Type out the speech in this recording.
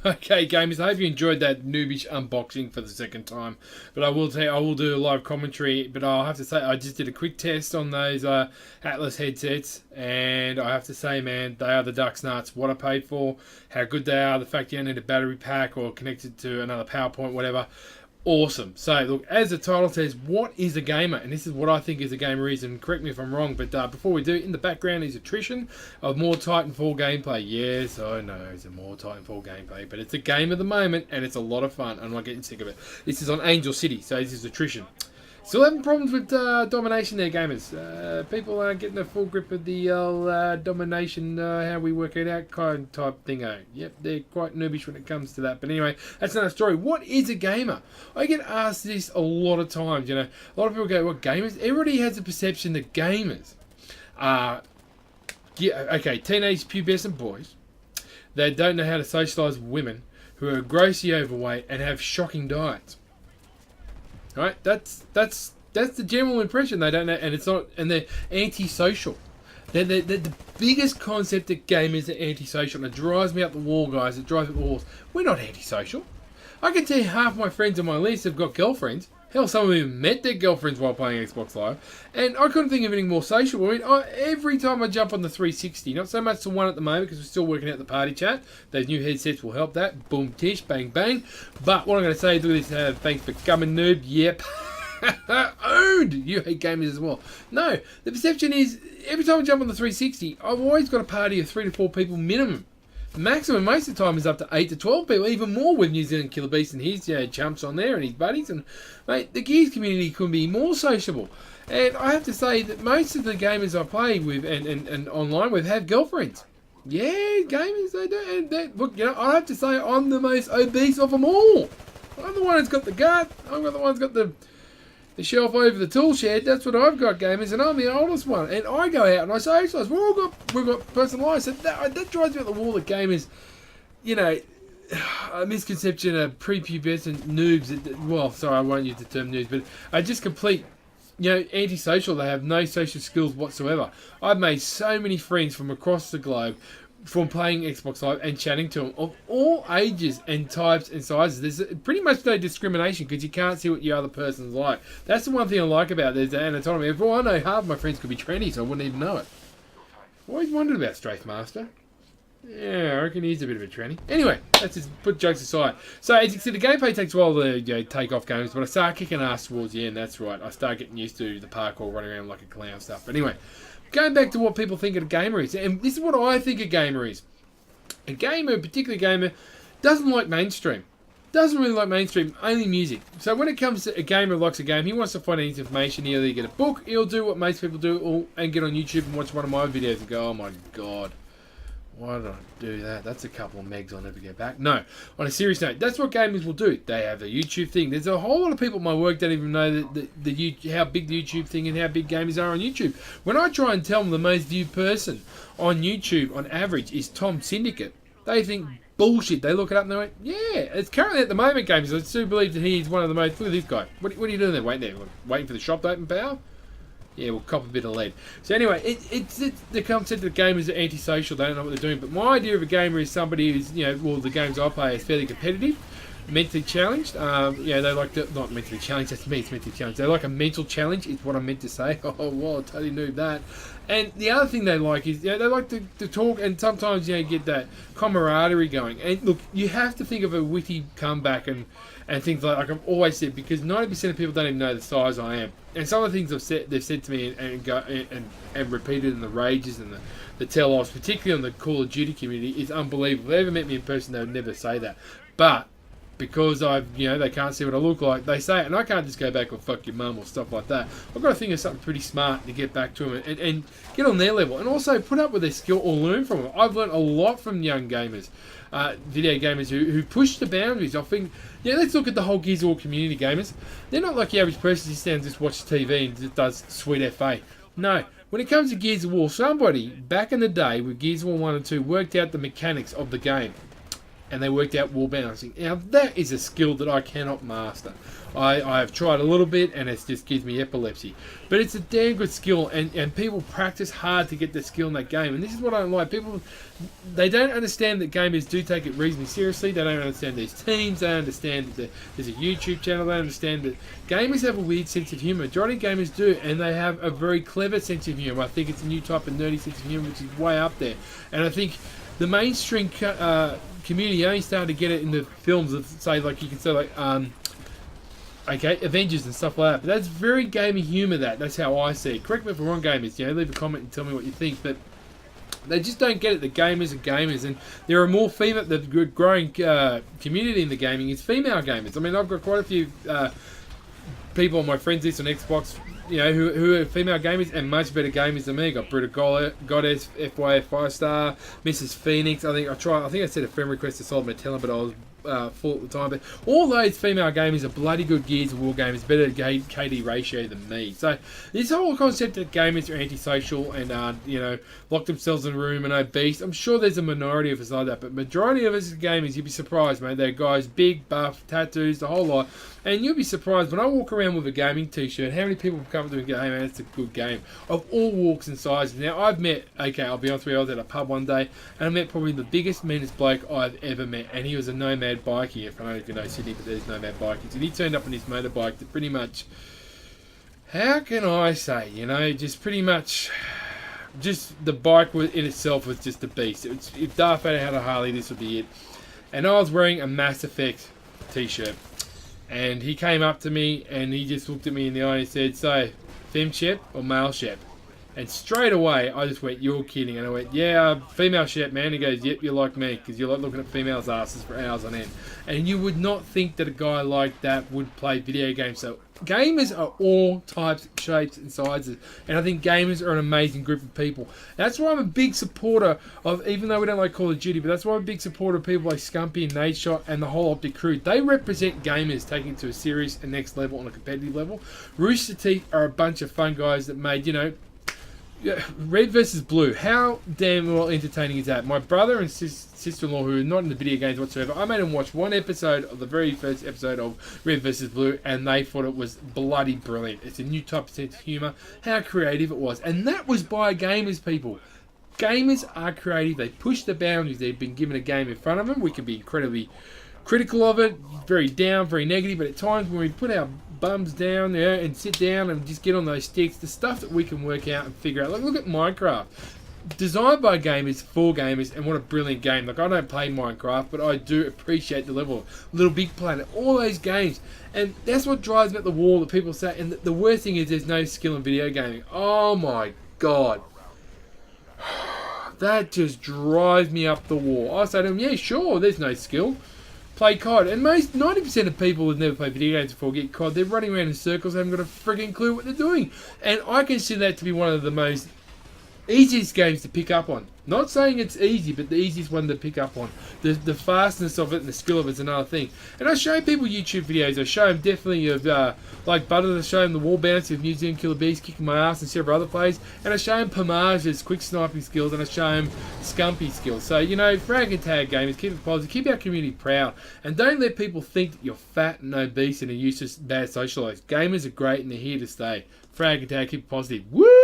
Okay, gamers, I hope you enjoyed that noobish unboxing for the second time. But I will tell you, I will do a live commentary. But I'll have to say, I just did a quick test on those Atlas headsets, and I have to say, man, they are the duck's nuts. What I paid for, how good they are, the fact you don't need a battery pack or connected to another PowerPoint, whatever. Awesome. So, look, as the title says, what is a gamer? And this is what I think is a gamer is, and correct me if I'm wrong, but before we do, in the background is attrition of more Titanfall gameplay. Yes, I know, it's a more Titanfall gameplay, but it's a game of the moment, and it's a lot of fun. I'm not getting sick of it. This is on Angel City, so this is attrition. Still having problems with domination there, gamers. People aren't getting a full grip of the domination, how we work it out kind of type thingo. Yep, they're quite noobish when it comes to that. But anyway, that's another story. What is a gamer? I get asked this a lot of times. You know, a lot of people go, "What gamers?" Everybody has a perception that gamers are, teenage pubescent boys that don't know how to socialise with women, who are grossly overweight and have shocking diets. Right, that's the general impression. They don't know, and it's not, and they're antisocial. They're the biggest concept that gamers are antisocial, and it drives me up the wall, guys. It drives me up the walls. We're not antisocial. I can tell you half my friends on my list have got girlfriends. Hell, some of them even met their girlfriends while playing Xbox Live. And I couldn't think of anything more social. I mean, every time I jump on the 360, not so much the one at the moment because we're still working out the party chat. Those new headsets will help that. Boom, tish, bang, bang. But what I'm going to say, look at this. Thanks for coming, noob. Yep. Owned! You hate gamers as well. No, the perception is, every time I jump on the 360, I've always got a party of 3 to 4 people minimum. Maximum most of the time is up to 8 to 12 people, even more with New Zealand Killer Beast and his chumps on there and his buddies. And mate, the Gears community couldn't be more sociable. And I have to say that most of the gamers I play with and online with have girlfriends. Yeah, gamers, they do. And look, you know, I have to say I'm the most obese of them all. I'm the one who's got the gut. I'm the one who's got the shelf over the tool shed. That's what I've got, gamers, and I'm the oldest one. And I go out and I socialise. We've got personal lives. So that drives me up the wall that gamers, you know, a misconception of prepubescent noobs. Well, sorry, I won't use the term noobs, but are just complete, you know, antisocial. They have no social skills whatsoever. I've made so many friends from across the globe from playing Xbox Live and chatting to them of all ages and types and sizes. There's pretty much no discrimination because you can't see what your other person's like. That's the one thing I like about there's the anatomy. For all I know, half of my friends could be tranny, so I wouldn't even know it. I've always wondered about Strafe Master. Yeah, I reckon he's a bit of a tranny. Anyway, let's just put jokes aside. So, as you can see, the gameplay takes a while to take off games, but I start kicking ass towards the end, that's right. I start getting used to the parkour, running around like a clown stuff. But anyway, going back to what people think a gamer is, and this is what I think a gamer is. A gamer, a particular gamer, doesn't like mainstream. Doesn't really like mainstream, only music. So when it comes to a gamer who likes a game, he wants to find any information. He'll either get a book, he'll do what most people do, and get on YouTube and watch one of my videos and go, oh my god, why did I do that? That's a couple of megs I'll never get back. No, on a serious note, that's what gamers will do. They have a YouTube thing. There's a whole lot of people at my work don't even know how big the YouTube thing and how big gamers are on YouTube. When I try and tell them the most viewed person on YouTube on average is Tom Syndicate, they think bullshit. They look it up and they went, yeah, it's currently at the moment, gamers. I still believe that he's one of the most. Look at this guy. What are you doing there? Waiting for the shop to open, pal? Yeah, we'll cop a bit of lead. So anyway, it's the concept that gamers are antisocial. They don't know what they're doing. But my idea of a gamer is somebody who's, you know, well, the games I play is fairly competitive, mentally challenged. Yeah, they like to, not mentally challenged, that's me, it's mentally challenged. They like a mental challenge, is what I meant to say. Oh, well, I totally knew that. And the other thing they like is, you know, they like to talk and sometimes, you know, get that camaraderie going. And look, you have to think of a witty comeback and things like I've always said, because 90% of people don't even know the size I am. And some of the things they've said to me and repeated in the rages and the tell-offs, particularly on the Call of Duty community, is unbelievable. If they ever met me in person, they would never say that. But because they can't see what I look like, they say it, and I can't just go back or fuck your mum or stuff like that. I've got to think of something pretty smart to get back to them and get on their level, and also put up with their skill or learn from them. I've learned a lot from young gamers, video gamers who push the boundaries. I think, yeah, let's look at the whole Gears of War community, gamers. They're not like the average person who stands and just watches TV and just does sweet FA. No. When it comes to Gears of War, somebody back in the day with Gears of War 1 and 2 worked out the mechanics of the game. and they worked out wall balancing. Now that is a skill that I cannot master. I have tried a little bit and it just gives me epilepsy. But it's a damn good skill, and people practice hard to get the skill in that game. And this is what I don't like. People, they don't understand that gamers do take it reasonably seriously. They don't understand these teams. They don't understand that there's a YouTube channel. They don't understand that gamers have a weird sense of humour. Majority of gamers do, and they have a very clever sense of humour. I think it's a new type of nerdy sense of humour, which is way up there. And I think the mainstream community only started to get it in the films of, say, like you can say, like, okay, Avengers and stuff like that. But that's very gaming humour. That's how I see it. Correct me if I'm wrong, gamers. Leave a comment and tell me what you think. But they just don't get it. The gamers are gamers, and there are more female. The growing community in the gaming is female gamers. I mean, I've got quite a few people on my friends list on Xbox, who are female gamers and much better gamers than me. Got Brita Goddess, FYF 5-star, Mrs. Phoenix. I think I said a friend request to Solid Metallic, but I was full at the time. But all those female gamers are bloody good Gears of War gamers, better KD ratio than me. So this whole concept that gamers are antisocial and lock themselves in a room and obese, I'm sure there's a minority of us like that, but majority of us gamers, you'd be surprised, mate. They're guys big, buff, tattoos, the whole lot. And you'll be surprised when I walk around with a gaming t-shirt, how many people come up to me and go, hey man, it's a good game. Of all walks and sizes. Now, I've met, I'll be honest with you, I was at a pub one day, and I met probably the biggest, meanest bloke I've ever met. And he was a nomad bikie. If I don't know if you know Sydney, but there's nomad bikies. And he turned up on his motorbike that pretty much, how can I say, just pretty much, just the bike in itself was just a beast. If Darth Vader had a Harley, this would be it. And I was wearing a Mass Effect t-shirt. And he came up to me and he just looked at me in the eye and said, so, fem shep or male shep? And straight away, I just went, you're kidding. And I went, yeah, female shep, man. He goes, yep, you're like me, because you're like looking at females' asses for hours on end. And you would not think that a guy like that would play video games. So gamers are all types, shapes, and sizes. And I think gamers are an amazing group of people. That's why I'm a big supporter of, even though we don't like Call of Duty, but that's why I'm a big supporter of people like Scumpy and Nadeshot and the whole Optic crew. They represent gamers taking it to a serious and next level on a competitive level. Rooster Teeth are a bunch of fun guys that made, Red versus Blue. How damn well entertaining is that? My brother and sister-in-law, who are not in the video games whatsoever, I made them watch one episode of the very first episode of Red versus Blue, and they thought it was bloody brilliant. It's a new type of sense of humour. How creative it was. And that was by gamers, people. Gamers are creative. They push the boundaries. They've been given a game in front of them. We can be incredibly critical of it, very down, very negative, but at times when we put our bums down there and sit down and just get on those sticks, the stuff that we can work out and figure out. Like, look at Minecraft. Designed by gamers, for gamers, and what a brilliant game. Like, I don't play Minecraft, but I do appreciate the level. Little Big Planet, all those games. And that's what drives me at the wall that people say. And the worst thing is there's no skill in video gaming. Oh my God. That just drives me up the wall. I say to them, yeah, sure, there's no skill. Play COD, and most 90% of people who've never played video games before get COD. They're running around in circles, they haven't got a frigging clue what they're doing. And I consider that to be one of the most easiest games to pick up on. Not saying it's easy, but the easiest one to pick up on. The fastness of it and the skill of it's another thing. And I show people YouTube videos. I show them definitely of, like Butter, I show them the wall bounce of New Zealand Killer Bees kicking my ass and several other plays. And I show them Pamage's quick sniping skills, and I show them Scumpy skills. So, frag and tag gamers, keep it positive, keep our community proud. And don't let people think that you're fat and obese and a useless, bad socialite. Gamers are great and they're here to stay. Frag and tag, keep it positive. Woo!